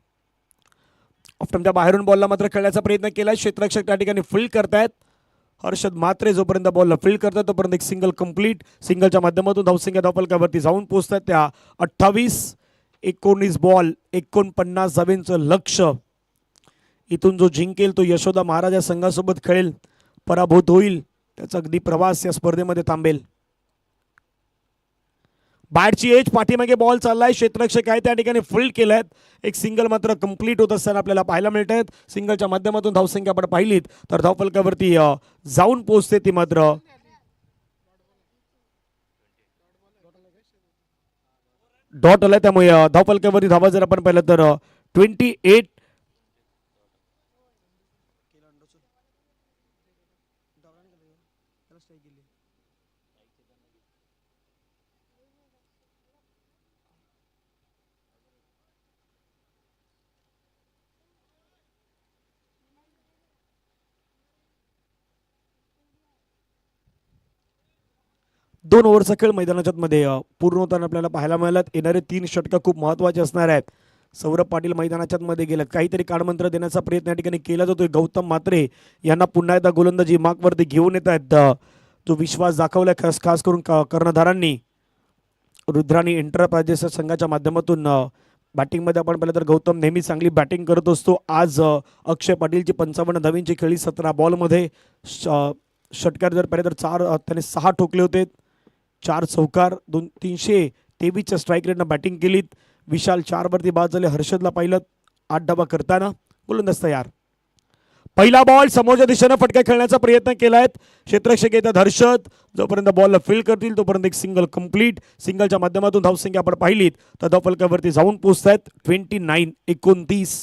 ऑफ्टमच्या बाहेरून बॉलला मात्र खेळण्याचा प्रयत्न केला. क्षेत्ररक्षक त्या ठिकाणी फील्ड करतायत. हर्षद म्हात्रे जोपर्यंत बॉलला फील्ड करतात तोपर्यंत एक सिंगल कंप्लीट. सिंगलच्या माध्यमातून धावसंख्या धावफलकावरती जाऊन पोहोचतात त्या 28. 19 बॉल 49 धावेंचं लक्ष. इथून जो जिंकेल तो यशोदा महाराज या संघासोबत खेळेल. पराभूत होईल त्याचा अगदी प्रवास या स्पर्धेमध्ये थांबेल. बॅटची एज पाठीमागे बॉल चाललाय. क्षेत्ररक्षक आहे त्या ठिकाणी फील्ड केल्यात. एक सिंगल मात्र कंप्लीट होत असताना आपल्याला पाहायला मिळत आहेत. सिंगलच्या माध्यमातून धावसंख्या आपण पाहिलीत तर धावफलकावरती जाऊन पोहोचते ती मात्र डॉट आलाय. त्यामुळे धावफलकावरती धावा जर आपण पाहिलं तर 28. दोन ओव्हरचा खेळ मैदानाच्या मध्ये पूर्ण होताना आपल्याला पाहायला मिळाला. येणारे 3 षटकं खूप महत्त्वाचे असणार आहेत. सौरभ पाटील मैदानाच्या मध्ये गेलेत. काहीतरी काळमंत्र देण्याचा प्रयत्न या ठिकाणी केला जातोय. गौतम म्हात्रे यांना पुन्हा एकदा गोलंदाजी मार्कवरती घेऊन येत आहेत. जो विश्वास दाखवलाय खास करून कर्णधारांनी. रुद्राणी एंटरप्राइजेस संघाच्या माध्यमातून बॅटिंगमध्ये आपण पाहिलं तर गौतम नेहमी चांगली बॅटिंग करत असतो. आज अक्षय पाटीलची 55 धावींची खेळी 17 बॉलमध्ये. षटकार जर पाहिले तर त्याने 6 ठोकले होते. 4 चौकार 323च्या स्ट्राईक रेटनं बॅटिंग केलीत. विशाल 4 वरती बाद झाले. हर्षदला पाहिलं 8 धावा करताना. गोलंदाज तयार. पहिला बॉल समोरच्या दिशेनं फटका खेळण्याचा प्रयत्न केलायत. क्षेत्ररक्षक येतात हर्षद. जोपर्यंत बॉलला फील्ड करतील तोपर्यंत एक सिंगल कंप्लीट. सिंगलच्या माध्यमातून धावसंख्या आपण पाहिलीत तर धावफलकावरती जाऊन पोहोचतायत 29-29.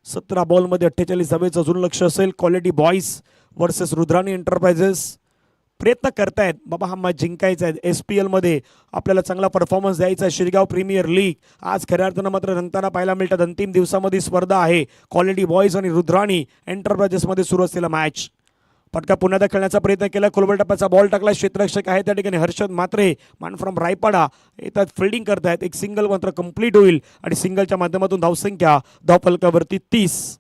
17 बॉलमध्ये 48 धावेचं अजून लक्ष असेल. Quality boys versus Rudrani enterprises प्रयत्न करतायत. बाबा हा मॅच जिंकायचा आहे. SPL मध्ये आपल्याला चांगला परफॉर्मन्स द्यायचा आहे. शिरगाव प्रीमियर लीग आज खऱ्या अर्थानं मात्र रंगताना पाहायला मिळतात. अंतिम दिवसामध्ये स्पर्धा आहे. क्वालिटी बॉईज आणि रुद्राणी एंटरप्राइजेसमध्ये सुरू असलेला मॅच. फटका पुन्हा एकदा खेळण्याचा प्रयत्न केला. खोलबल टप्प्याचा बॉल टाकला. क्षेत्ररक्षक आहे त्या ठिकाणी हर्षद म्हात्रे मान फ्रॉम रायपाडा येतात. फिल्डिंग करतायत. एक सिंगल मात्र कंप्लीट होईल आणि सिंगलच्या माध्यमातून धावसंख्या धावफलकावरती 30.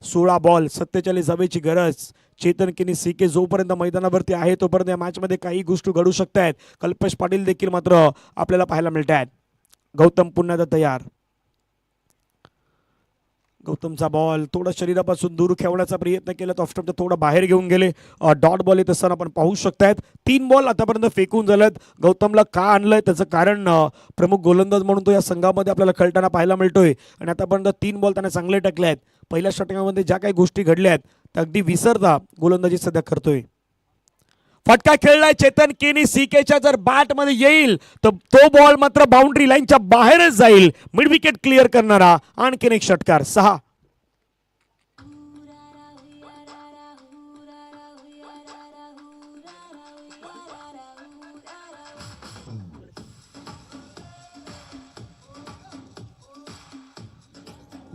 16 बॉल 47 धावेची गरज. चेतन किनी सीके जोपर्यंत मैदानावरती आहे तोपर्यंत या मॅचमध्ये काही गोष्टी घडू शकत आहेत. कल्पेश पाटील देखील मात्र आपल्याला पाहायला मिळत आहेत. गौतम पुन्हा तयार. गौतमचा बॉल थोडा शरीरापासून दूर खेळण्याचा प्रयत्न केला तर ऑफस्टंपचा थोडा बाहेर घेऊन गेले. डॉट बॉल येत असताना आपण पाहू शकतायत. 3 बॉल आतापर्यंत फेकून झालेत. गौतमला का आणलंय त्याचं कारण प्रमुख गोलंदाज म्हणून तो या संघामध्ये आपल्याला खेळताना पाहायला मिळतोय आणि आतापर्यंत 3 बॉल त्याने चांगले टाकले आहेत. पहिल्या षटकामध्ये ज्या काही गोष्टी घडल्या आहेत त्या अगदी विसरता गोलंदाजी सध्या करतोय. फटका खेळलाय चेतन केनी सीकेच्या जर बॅट मध्ये येईल तर तो बॉल मात्र बाउंड्री लाईनच्या बाहेरच जाईल. मिड विकेट क्लिअर करणारा आणखीन एक षटकार 6.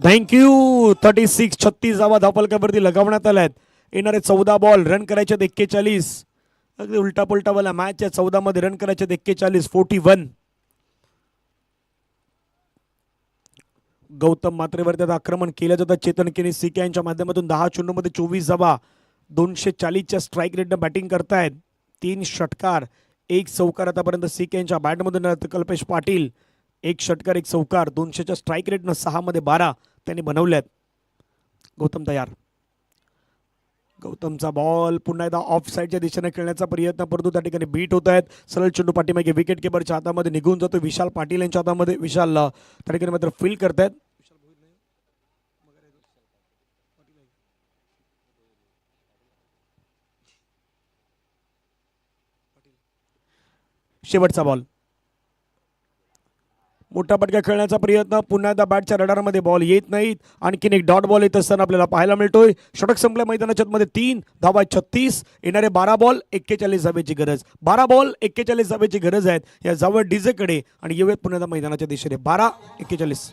थँक्यू. 36 धावा धावफलकावरती लगावण्यात आल्यात. येणारे 14 बॉल रन करायचे 41. अगदी उलटा पुलटा वाला मॅच आहे. 14 मध्ये रन करायचे 41. 41. गौतम मात्रेवरती आता आक्रमण केलं जातं चेतन केनी सीके यांच्या माध्यमातून. 10 चेंडूमध्ये 24 धावा 240च्या स्ट्राईक रेटनं बॅटिंग करतायत. 3 षटकार 1 चौकार आतापर्यंत सीके यांच्या बॅटमधून. कल्पेश पाटील 1 षटकार 1 चौकार 200च्या स्ट्राईक रेटनं 6 मध्ये 12 त्यांनी बनवल्यात. गौतम तयार. गौतमचा बॉल पुन्हा एकदा ऑफ साईडच्या दिशेने खेळण्याचा प्रयत्न परंतु त्या ठिकाणी बीट होत आहेत. सरळ चेंडू पाठीमागे विकेट किपरच्या हातामध्ये निघून जातो. विशाल पाटील यांच्या हातामध्ये. विशाल त्या ठिकाणी मात्र फील्ड करतायत. शेवटचा बॉल. मोठा फटका खेळण्याचा प्रयत्न. पुन्हा एकदा बॅटच्या रडारमध्ये बॉल येत नाहीत. आणखीन एक डॉट बॉल येत असताना आपल्याला पाहायला मिळतोय. षटक संपल्या मैदानाच्या मध्ये 3 धावा 36. येणारे 12 बॉल 41 धावेची गरज. 12 बॉल 41 धावेची गरज आहेत या जावं डीजेकडे. आणि येऊयात पुन्हा एकदा मैदानाच्या दिशेने. 12-41.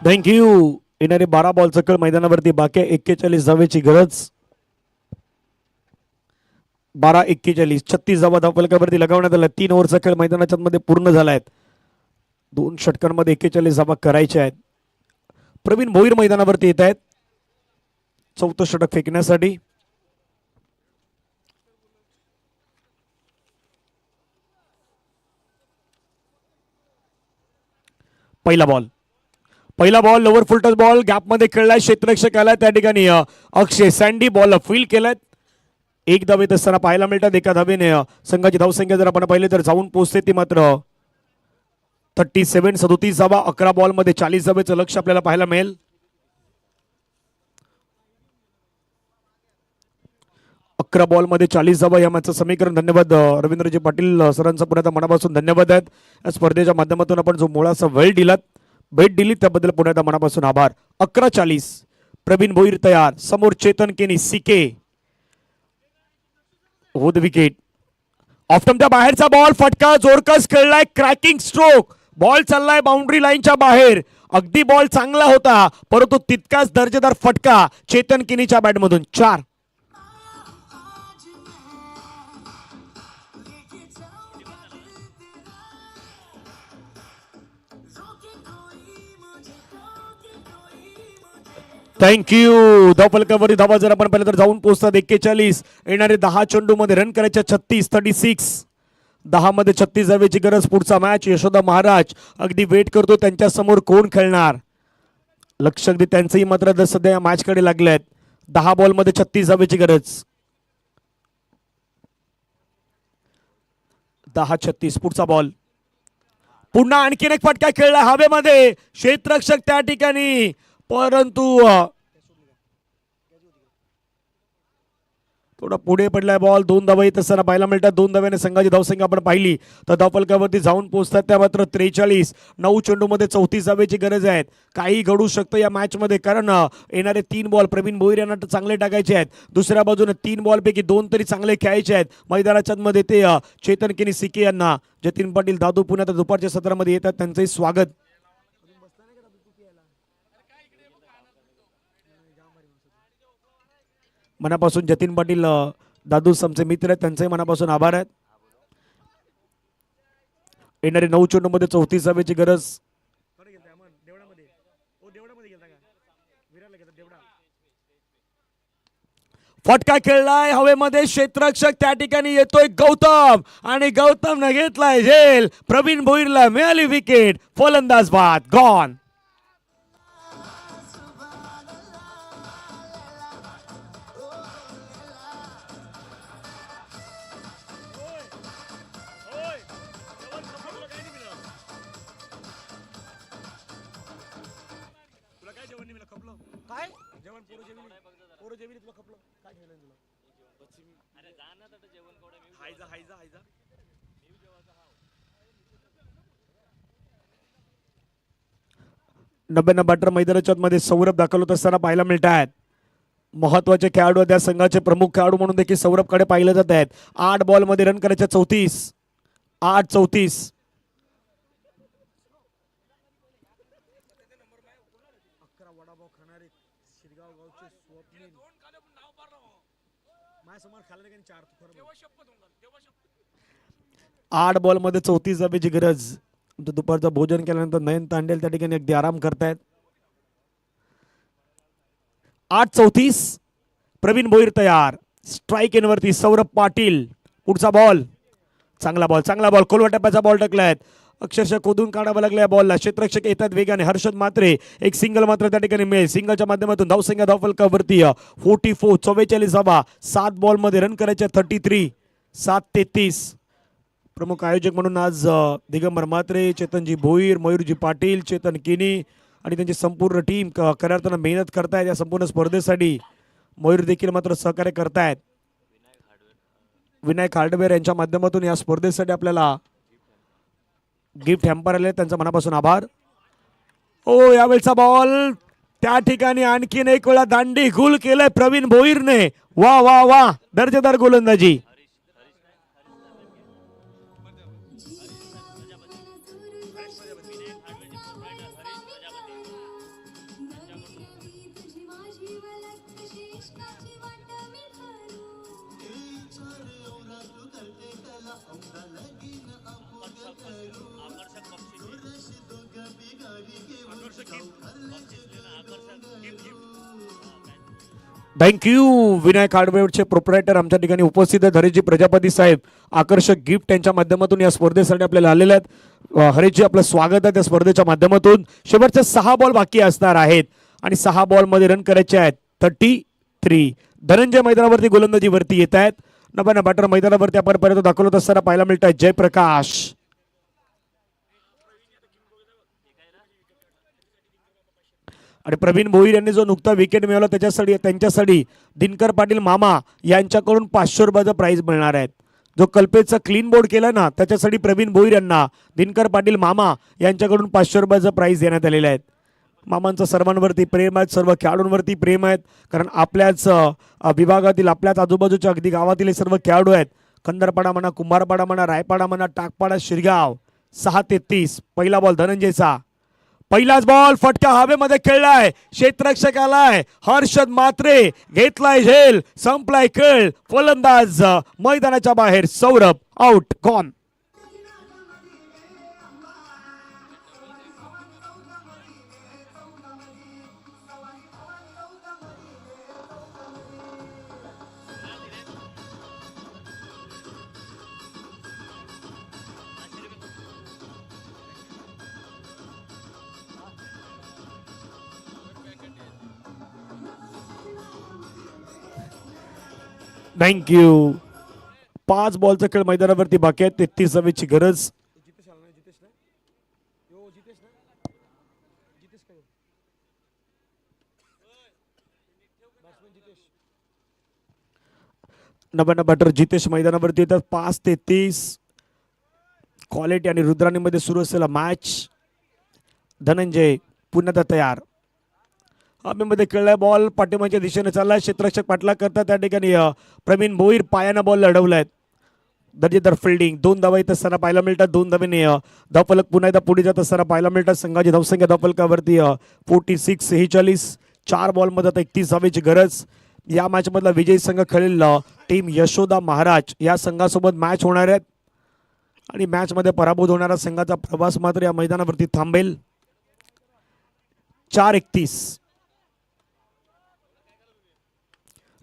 थँक्यू. येणारे 12 बॉल चक्कर मैदानावरती बाकी 41 धावेची गरज. 12-41. 36 धावा धावफलकावरती लगावण्यात आल्या. 3 ओव्हरचा खेळ मैदानाच्या मध्ये पूर्ण झाला आहेत. 2 षटकांमध्ये 41 धावा करायच्या आहेत. प्रवीण भोईर मैदानावरती येत आहेत 4थं षटक फेकण्यासाठी. पहिला बॉल लोअर फुलटच बॉल गॅपमध्ये खेळलाय. क्षेत्ररक्षक आलाय त्या ठिकाणी अक्षय सँडी बॉल फील्ड केलाय. 1 धावेत असताना पाहायला मिळतात. 1 धावेने संघाची धावसंख्या जर आपण पाहिले तर जाऊन पोहोचते ती मात्र 37 धावा. 11 बॉल मध्ये 40 धावेचं लक्ष आपल्याला पाहायला मिळेल. 11 बॉल मध्ये 40 धावा या मॅचचं समीकरण. धन्यवाद रवींद्रजी पाटील सरांचा पुन्हा मनापासून धन्यवाद आहेत. या स्पर्धेच्या माध्यमातून आपण जो मोलाचा वेळ दिलात भेट दिली त्याबद्दल पुन्हा मनापासून आभार. 11-40. प्रवीण भोईर तयार. समोर चेतन केनी सीके. होद विकेट. ऑफ्टमच्या बाहेरचा बॉल फटका जोरकस खेळलाय. Cracking stroke. बॉल चाललाय बाउंड्री लाईनच्या बाहेर. अगदी बॉल चांगला होता परंतु तितकाच दर्जेदार फटका चेतन केनीच्या बॅटमधून. 4. थँक्यू. धावफलकावरती धावा जर आपण पाहिलं तर जाऊन पोहोचतात 41. येणारे 10 चेंडू मध्ये रन करायच्या 36. 10 मध्ये 36 धावेची गरज. पुढचा मॅच यशोदा महाराज अगदी वेट करतो त्यांच्या समोर कोण खेळणार. लक्ष अगदी त्यांचंही मात्र सध्या या मॅच कडे लागलेत. 10 बॉल मध्ये 36 धावेची गरज. 10-36. पुढचा बॉल. पुन्हा आणखीन एक फटका खेळला हवेमध्ये. क्षेत्ररक्षक त्या ठिकाणी परंतु थोडा पुढे पडलाय बॉल. 2 धावा येत असताना पाहायला मिळतात. 2 धाव्याने संघाची धावसंख्या आपण पाहिली तर धावफलकावरती जाऊन पोहोचतात त्या मात्र 43. 9 चेंडूमध्ये 34 धावेची गरज आहे. काही घडू शकतं या मॅच मध्ये कारण येणारे 3 बॉल प्रवीण भोईर यांना चांगले टाकायचे आहेत. दुसऱ्या बाजूने 3 बॉल पैकी 2 तरी चांगले खेळायचे आहेत. मैदानाच्या मध्ये ते चेतन केनी सीके यांना. जतीन पाटील दादू पुण्यात दुपारच्या सत्रामध्ये येतात त्यांचंही स्वागत. मनापासून जतीन पाटील दादू आमचे मित्र आहेत, त्यांचेही मनापासून आभार आहेत. येणारे 9 चेंडूमध्ये 34 धावेची गरज. फटका खेळलाय हवेमध्ये, क्षेत्ररक्षक त्या ठिकाणी येतोय गौतम, आणि गौतमने घेतलाय झेल. प्रवीण भोईरला मिळाली विकेट. फलंदाज बाद, गॉन. नव्याण्णव बॅटर मैदानाच्या मध्ये सौरभ दाखल होत असताना पाहायला मिळत आहेत. महत्वाचे खेळाडू त्या संघाचे प्रमुख खेळाडू म्हणून देखील सौरभकडे पाहिले जात आहेत. 8 बॉल मध्ये रन करायचे 34. 8-34. आठ बॉल मध्ये 34 धावेची गरज. दुपारचं भोजन केल्यानंतर नयन तांडेल त्या ठिकाणी अगदी आराम करतायत. 8-34. प्रवीण भोईर तयार. स्ट्राईक इन वरती सौरभ पाटील. पुढचा बॉल, चांगला बॉल कोलवाट्याचा बॉल टाकलाय. अक्षरशः खोदून काढावं लागल्या बॉलला. क्षेत्ररक्षक येतात वेगाने. हर्षद मात्रे एक सिंगल मात्र त्या ठिकाणी मिळेल. सिंगलच्या माध्यमातून धावसंख्या धावफलकावरती 44. 44 धावा. 7 बॉल मध्ये रन करायच्या 33. 7-33. प्रमुख आयोजक म्हणून आज दिगंबर म्हात्रे, चेतनजी भोईर, मयूरजी पाटील, चेतन किनी आणि त्यांची संपूर्ण टीम खऱ्या अर्थानं मेहनत करतायत या संपूर्ण स्पर्धेसाठी. मयूर देखील मात्र सहकार्य करतायत. विनायक हार्डवेअर यांच्या माध्यमातून या स्पर्धेसाठी आपल्याला गिफ्ट हॅम्पर आले, त्यांचा मनापासून आभार. ओ यावेळचा बॉल त्या ठिकाणी आणखीन एक वेळा दांडी गुल केलंय प्रवीण भोईरने. वा वा वा, दर्जेदार गोलंदाजी. थँक्यू. विनायक हार्डवेअरचे प्रोप्रायटर आमच्या ठिकाणी उपस्थित आहेत. हरीजी प्रजापती साहेब आकर्षक गिफ्ट यांच्या माध्यमातून या स्पर्धेसाठी आपल्याला आलेले आहेत. हरीजी आपलं स्वागत आहे त्या स्पर्धेच्या माध्यमातून. शेवटचे 6 बॉल बाकी असणार आहेत आणि 6 बॉल मध्ये रन करायचे आहेत 33. धनंजय मैदानावरती गोलंदाजी वरती येत आहेत. नव्याण्णव बॅटर मैदानावरती आपण पर्यंत दाखवत असताना पाहायला मिळत आहे जयप्रकाश. आणि प्रवीण भोईर यांनी जो नुकता विकेट मिळवला त्यांच्यासाठी दिनकर पाटील मामा यांच्याकडून 500 रुपयाचा प्राइज मिळणार आहेत. जो कल्पेचा क्लीन बोर्ड केला ना त्याच्यासाठी प्रवीण भोईर यांना दिनकर पाटील मामा यांच्याकडून 500 रुपयाचा प्राइज देण्यात आलेला आहे. मामांचं सर्वांवरती प्रेम आहे, सर्व खेळाडूंवरती प्रेम आहेत, कारण आपल्याच विभागातील आपल्याच आजूबाजूच्या अगदी गावातील हे सर्व खेळाडू आहेत. कंदरपाडा म्हणा, कुंभारपाडा म्हणा, रायपाडा म्हणा, टाकपाडा, शिरगाव. 6-33. पहिला बॉल धनंजयचा. पहिलाच बॉल फटका हवेमध्ये खेळलाय. क्षेत्ररक्षक आलाय. हर्षद मात्रे घेतलाय झेल. संपलाय खेळ. फलंदाज मैदानाच्या बाहेर. Saurabh out, gone. थँक्यू. 5 बॉलचा खेळ मैदानावरती बाकी आहे. 33 धावेची गरज. नव्याण्णव बॅटर जितेश मैदानावरती येतात. 5-33. क्वालिटी आणि रुद्राणीमध्ये सुरू असलेला मॅच. धनंजय पुन्हा तयार. हवेमध्ये खेळलाय बॉल. पाठीमागच्या दिशेने चाललाय. क्षेत्ररक्षक पाठलाग करतात त्या ठिकाणी. प्रवीण भोईर पायानं बॉल लढवलाय. दर्जेदार फिल्डिंग. 2 धावा येत असताना पाहायला मिळतात. 2 धावेने धावफलक पुन्हा एकदा पुढे जात असताना पाहायला मिळतात. संघाची धावसंख्या धावफलकावरती 46. 46. 4 बॉलमध्ये आता 31 धावेची गरज. या मॅच मधला विजयी संघ खेळेल टीम यशोदा महाराज या संघासोबत मॅच होणार आहेत आणि मॅच मध्ये पराभूत होणारा संघाचा प्रवास मात्र या मैदानावरती थांबेल. 4:31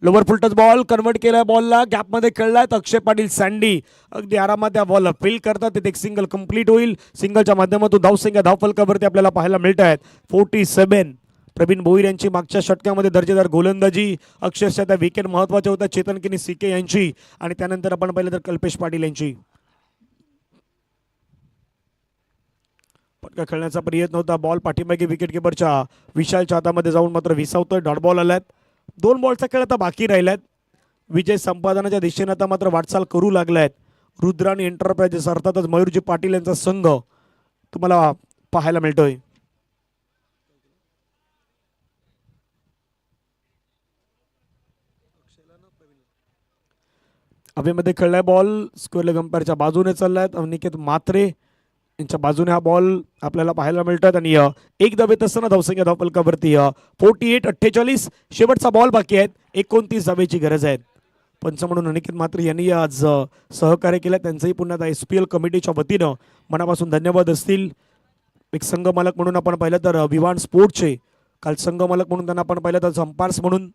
लोवर फुलटच बॉल कन्वर्ट केलाय, बॉलला गॅपमध्ये खेळलाय अक्षय पाटील सँडी अगदी आरामात त्या बॉलला फील करतात. तिथे एक सिंगल कंप्लीट होईल. सिंगलच्या माध्यमातून धावसंख्या धावफलकावरती आपल्याला पाहायला मिळत आहेत 47. प्रवीण भोईर यांची मागच्या षटकामध्ये दर्जेदार गोलंदाजी, अक्षरशः त्या विकेट महत्वाच्या होत्या चेतन किनी सीके यांची आणि त्यानंतर आपण पाहिलं तर कल्पेश पाटील यांची. पटका खेळण्याचा प्रयत्न होता, बॉल पाठीमागे विकेट किपरच्या विशालच्या हातामध्ये जाऊन मात्र विसावतोय. डॉट बॉल आलात. 2 बॉलचा खेळ आता बाकी राहिलात. विजय संपादनाच्या दिशेने आता मात्र वाटचाल करू लागलायत रुद्राणी एंटरप्राइजेस अर्थातच मयूरजी पाटील यांचा संघ तुम्हाला पाहायला मिळतोय. हवेमध्ये खेळलाय बॉल, स्क्वेअर लेग अंपायरच्या बाजूने चाललाय. अनिकेत म्हात्रे यांच्या बाजूने हा बॉल आपल्याला पाहायला मिळतात आणि एक धावेत असताना धावसंख्या धावफलकावरती 48-48. शेवटचा बॉल बाकी आहेत. 29 धावेची गरज आहे. पंच म्हणून अनिकेत म्हात्रे यांनी आज सहकार्य केलं. त्यांचंही पुन्हा SPL कमिटीच्या वतीनं मनापासून धन्यवाद असतील. एक संघ मालक म्हणून आपण पाहिलं तर विवान स्पोर्टचे काल संघ मालक म्हणून त्यांना आपण पाहिलं तर अंपायर्स म्हणून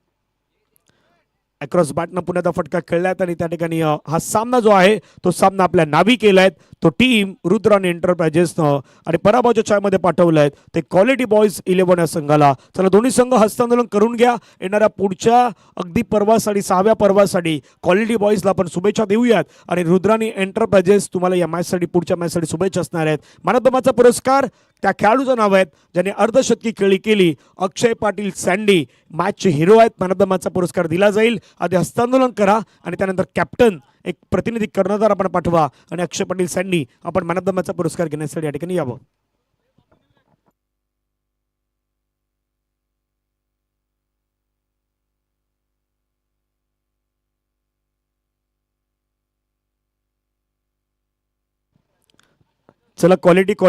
अक्रॉस बॅटनं पुण्याचा फटका खेळलायत आणि त्या ठिकाणी हा सामना जो आहे तो सामना आपल्या नावी केलाय तो टीम रुद्राणी एंटरप्राइजेसनं आणि पराभवाच्या छायेमध्ये पाठवलाय ते क्वालिटी बॉयज 11 या संघाला. चला दोन्ही संघ हस्तांदोलन करून घ्या. येणाऱ्या पुढच्या अगदी पर्वासाठी 6व्या पर्वासाठी क्वालिटी बॉयजला आपण शुभेच्छा देऊयात आणि रुद्राणी एंटरप्राइजेस तुम्हाला या मॅचसाठी पुढच्या मॅचसाठी शुभेच्छा असणार आहेत. मानवमाचा पुरस्कार त्या खेळाडूचं नाव आहेत ज्याने अर्धशतकी खेळी केली, अक्षय पाटील सँडी मॅचचे हिरो आहेत. मानवमाचा पुरस्कार दिला जाईल. आधी हस्तांदोलन करा आणि त्यानंतर कॅप्टन एक प्रतिनिधी कर्णधार आपण पाठवा आणि अक्षय पाटील सँडी आपण मॅन ऑफ द मॅचचा पुरस्कार घेण्यासाठी या ठिकाणी यावं. चला क्वालिटी